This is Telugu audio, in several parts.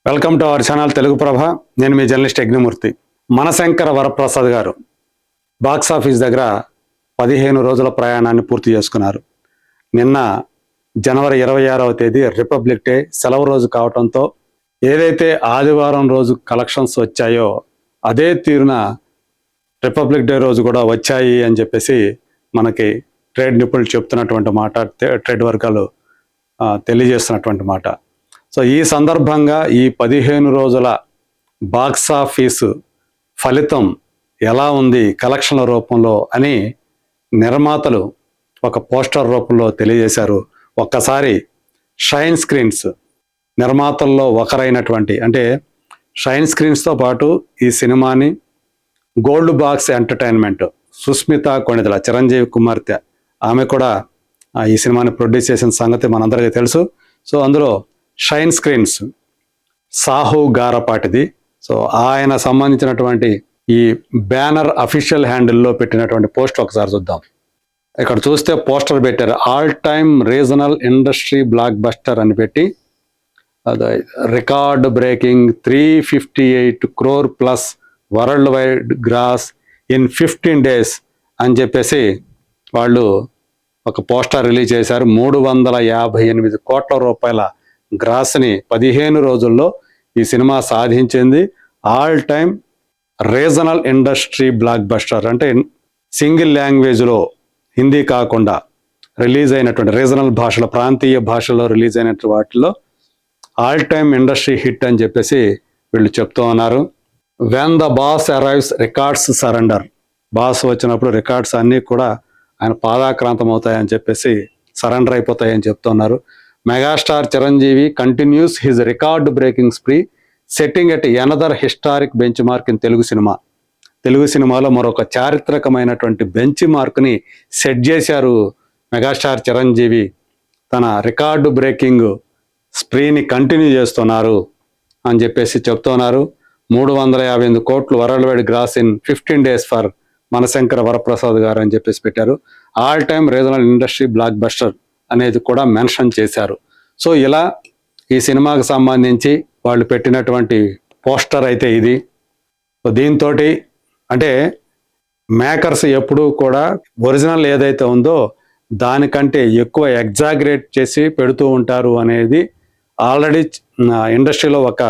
Welcome to our channel Telugu Prabha. నేను మీ జర్నలిస్ట్ యజ్ఞమూర్తి. మనశంకర వరప్రసాద్ గారు బాక్స్ ఆఫీస్ దగ్గర 15 రోజుల ప్రయాణాన్ని పూర్తి చేసుకున్నారు. నిన్న జనవరి 26వ తేదీ రిపబ్లిక్ డే సెలవు రోజు కావడంతో ఏదైతే ఆదివారం రోజు కలెక్షన్స్ వచ్చాయో అదే తీరున రిపబ్లిక్ డే రోజు కూడా వచ్చాయి అని చెప్పేసి మనకి ట్రేడ్ నిపుణులు చెప్తున్నటువంటి మాట, ట్రేడ్ వర్గాలు తెలియజేస్తున్నటువంటి మాట. సో ఈ సందర్భంగా ఈ 15 రోజుల బాక్స్ ఆఫీసు ఫలితం ఎలా ఉంది కలెక్షన్ల రూపంలో అని నిర్మాతలు ఒక పోస్టర్ రూపంలో తెలియజేశారు. ఒక్కసారి షైన్ స్క్రీన్స్ నిర్మాతల్లో ఒకరైనటువంటి, అంటే షైన్ స్క్రీన్స్తో పాటు ఈ సినిమాని gold box entertainment Sushmita Konidela, Chiranjeevi కుమార్తె, ఆమె కూడా ఈ సినిమాని ప్రొడ్యూస్ చేసిన సంగతి మనందరికీ తెలుసు. సో అందులో షైన్ స్క్రీన్స్ సాహు గారపాటిది. సో ఆయన సంబంధించినటువంటి ఈ బ్యానర్ అఫీషియల్ హ్యాండిల్లో పెట్టినటువంటి పోస్ట్ ఒకసారి చూద్దాం. ఇక్కడ చూస్తే పోస్టర్ పెట్టారు, all time regional industry blockbuster అని పెట్టి, record breaking 358 crore plus world wide gross in 15 days అని చెప్పేసి వాళ్ళు ఒక పోస్టర్ రిలీజ్ చేశారు. 358 కోట్ల రూపాయల గ్రాస్ని 15 రోజుల్లో ఈ సినిమా సాధించింది. All time regional industry block buster, అంటే సింగిల్ లాంగ్వేజ్లో హిందీ కాకుండా రిలీజ్ అయినటువంటి రీజనల్ భాషలో, ప్రాంతీయ భాషలో రిలీజ్ అయినటువంటి వాటిలో ఆల్ టైమ్ ఇండస్ట్రీ హిట్ అని చెప్పేసి వీళ్ళు చెప్తూ ఉన్నారు. When the boss arrives records surrender, boss వచ్చినప్పుడు రికార్డ్స్ అన్నీ కూడా ఆయన పాదాక్రాంతం అవుతాయని చెప్పేసి సరెండర్ అయిపోతాయని చెప్తున్నారు. Megastar Chiranjeevi continuous his record breaking spree setting at another historic bench mark in Telugu cinema. Telugu సినిమాలో మరొక చారిత్రకమైనటువంటి బెంచ్ మార్క్ని సెట్ చేశారు మెగాస్టార్ చిరంజీవి. తన రికార్డు బ్రేకింగ్ స్ప్రీని కంటిన్యూ చేస్తున్నారు అని చెప్పేసి చెప్తున్నారు. 358 కోట్లు world wide gross in 15 days for Mana Shankara Varaprasad గారు అని చెప్పేసి పెట్టారు. All time regional industry blockbuster అనేది కూడా మెన్షన్ చేశారు. సో ఇలా ఈ సినిమాకి సంబంధించి వాళ్ళు పెట్టినటువంటి పోస్టర్ అయితే ఇది. సో దీంతో అంటే మేకర్స్ ఎప్పుడూ కూడా ఒరిజినల్ ఏదైతే ఉందో దానికంటే ఎక్కువ ఎగ్జాగరేట్ చేసి పెడుతూ ఉంటారు అనేది ఆల్రెడీ ఇండస్ట్రీలో ఒక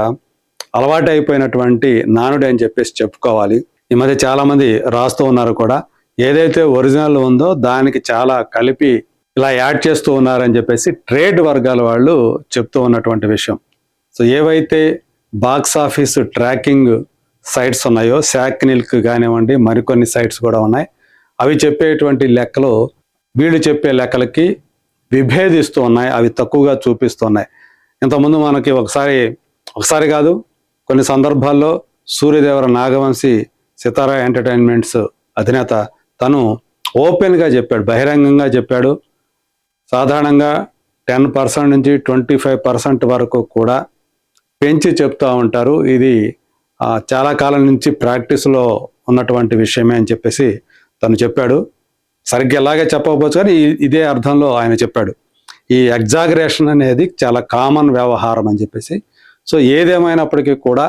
అలవాటు అయిపోయినటువంటి నానుడి అని చెప్పేసి చెప్పుకోవాలి. ఈ మధ్య చాలామంది రాస్తూ ఉన్నారు కూడా, ఏదైతే ఒరిజినల్ ఉందో దానికి చాలా కలిపి ఇలా యాడ్ చేస్తూ ఉన్నారని చెప్పేసి ట్రేడ్ వర్గాల వాళ్ళు చెప్తూ ఉన్నటువంటి విషయం. సో ఏవైతే బాక్స్ ఆఫీస్ ట్రాకింగ్ సైట్స్ ఉన్నాయో, శాక్నిల్క్ కానివ్వండి, మరికొన్ని సైట్స్ కూడా ఉన్నాయి, అవి చెప్పేటువంటి లెక్కలు వీళ్ళు చెప్పే లెక్కలకి విభేదిస్తూ ఉన్నాయి, అవి తక్కువగా చూపిస్తున్నాయి. ఇంతకుముందు మనకి ఒకసారి కాదు కొన్ని సందర్భాల్లో సూర్యదేవర నాగవంశీ సితారా ఎంటర్టైన్మెంట్స్ అధినేత తను ఓపెన్గా చెప్పాడు, బహిరంగంగా చెప్పాడు, సాధారణంగా 10% నుంచి 25% వరకు కూడా పెంచి చెప్తూ ఉంటారు, ఇది చాలా కాలం నుంచి ప్రాక్టీస్లో ఉన్నటువంటి విషయమే అని చెప్పేసి తను చెప్పాడు. సరిగ్గా ఎలాగే చెప్పకపోవచ్చు కానీ ఇదే అర్థంలో ఆయన చెప్పాడు. ఈ ఎగ్జాగరేషన్ అనేది చాలా కామన్ వ్యవహారం అని చెప్పేసి. సో ఏదేమైనప్పటికీ కూడా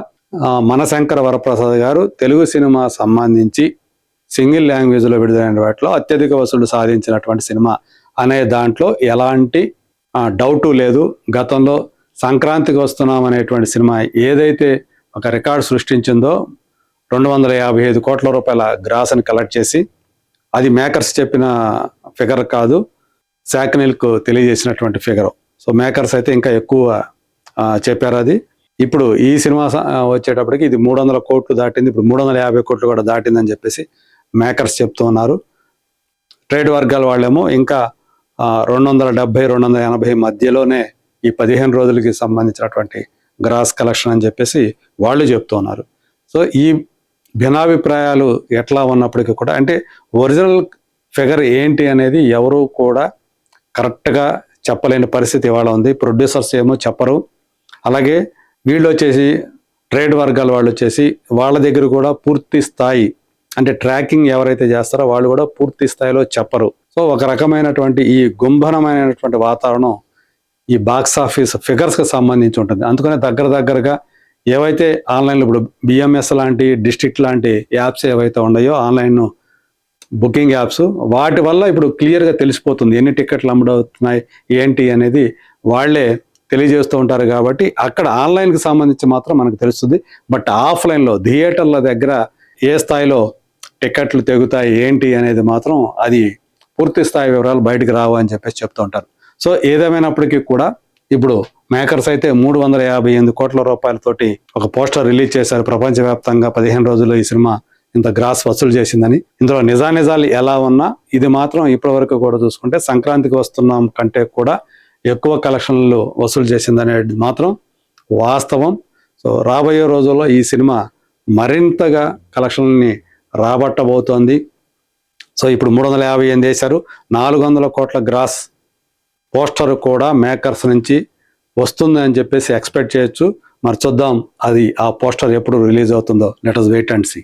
మనశంకర వరప్రసాద్ గారు తెలుగు సినిమా సంబంధించి సింగిల్ లాంగ్వేజ్లో విడుదలైన వాటిలో అత్యధిక వసూళ్లు సాధించినటువంటి సినిమా అనే దాంట్లో ఎలాంటి డౌటు లేదు. గతంలో సంక్రాంతికి వస్తున్నాం అనేటువంటి సినిమా ఏదైతే ఒక రికార్డు సృష్టించిందో 255 కోట్ల రూపాయల గ్రాస్ని కలెక్ట్ చేసి, అది మేకర్స్ చెప్పిన ఫిగర్ కాదు, శాక్నిల్క్ తెలియజేసినటువంటి ఫిగర్. సో మేకర్స్ అయితే ఇంకా ఎక్కువ చెప్పారు. అది ఇప్పుడు ఈ సినిమా వచ్చేటప్పటికి ఇది 300 కోట్లు దాటింది, ఇప్పుడు 350 కోట్లు కూడా దాటిందని చెప్పేసి మేకర్స్ చెప్తూ ఉన్నారు. ట్రేడ్ వర్గాల వాళ్ళేమో ఇంకా 270-280 మధ్యలోనే ఈ 15 రోజులకి సంబంధించినటువంటి గ్రాస్ కలెక్షన్ అని చెప్పేసి వాళ్ళు చెప్తున్నారు. సో ఈ భిన్నాభిప్రాయాలు ఎట్లా ఉన్నప్పటికీ కూడా, అంటే ఒరిజినల్ ఫిగర్ ఏంటి అనేది ఎవరు కూడా కరెక్ట్గా చెప్పలేని పరిస్థితి ఇవాళ ఉంది. ప్రొడ్యూసర్స్ ఏమో చెప్పరు, అలాగే వీళ్ళు వచ్చేసి ట్రేడ్ వర్గాల వాళ్ళు వచ్చేసి వాళ్ళ దగ్గర కూడా పూర్తి స్థాయి, అంటే ట్రాకింగ్ ఎవరైతే చేస్తారో వాళ్ళు కూడా పూర్తి స్థాయిలో చెప్పరు. సో ఒక రకమైనటువంటి ఈ గుంభనమైనటువంటి వాతావరణం ఈ బాక్స్ ఆఫీస్ ఫిగర్స్కి సంబంధించి ఉంటుంది. అందుకనే దగ్గరగా ఏవైతే ఆన్లైన్లో ఇప్పుడు బిఎంఎస్ లాంటి డిస్ట్రిక్ట్ లాంటి యాప్స్ ఏవైతే ఉన్నాయో ఆన్లైన్ బుకింగ్ యాప్స్, వాటి వల్ల ఇప్పుడు క్లియర్గా తెలిసిపోతుంది ఎన్ని టికెట్లు అమ్ముడవుతున్నాయి ఏంటి అనేది వాళ్ళే తెలియజేస్తూ ఉంటారు. కాబట్టి అక్కడ ఆన్లైన్కి సంబంధించి మాత్రం మనకు తెలుస్తుంది. బట్ ఆఫ్లైన్లో థియేటర్ల దగ్గర ఏ స్థాయిలో టికెట్లు తెగుతాయి ఏంటి అనేది మాత్రం అది పూర్తి స్థాయి వివరాలు బయటకు రావు అని చెప్పేసి చెప్తూ ఉంటారు. సో ఏదేమైనప్పటికీ కూడా ఇప్పుడు మేకర్స్ అయితే 358 కోట్ల రూపాయలతోటి ఒక పోస్టర్ రిలీజ్ చేశారు. ప్రపంచవ్యాప్తంగా 15 రోజుల్లో ఈ సినిమా ఇంత గ్రాస్ వసూలు చేసిందని. ఇందులో నిజానిజాలు ఎలా ఉన్నా ఇది మాత్రం ఇప్పటివరకు కూడా చూసుకుంటే సంక్రాంతికి వస్తున్నాం కంటే కూడా ఎక్కువ కలెక్షన్లు వసూలు చేసిందనేది మాత్రం వాస్తవం. సో రాబోయే రోజుల్లో ఈ సినిమా మరింతగా కలెక్షన్ని రాబట్టబోతోంది. సో ఇప్పుడు 358 వేశారు, 400 కోట్ల గ్రాస్ పోస్టర్ కూడా మేకర్స్ నుంచి వస్తుంది అని చెప్పేసి ఎక్స్పెక్ట్ చేయొచ్చు. మరి చూద్దాం అది ఆ పోస్టర్ ఎప్పుడు రిలీజ్ అవుతుందో. Let us wait and see.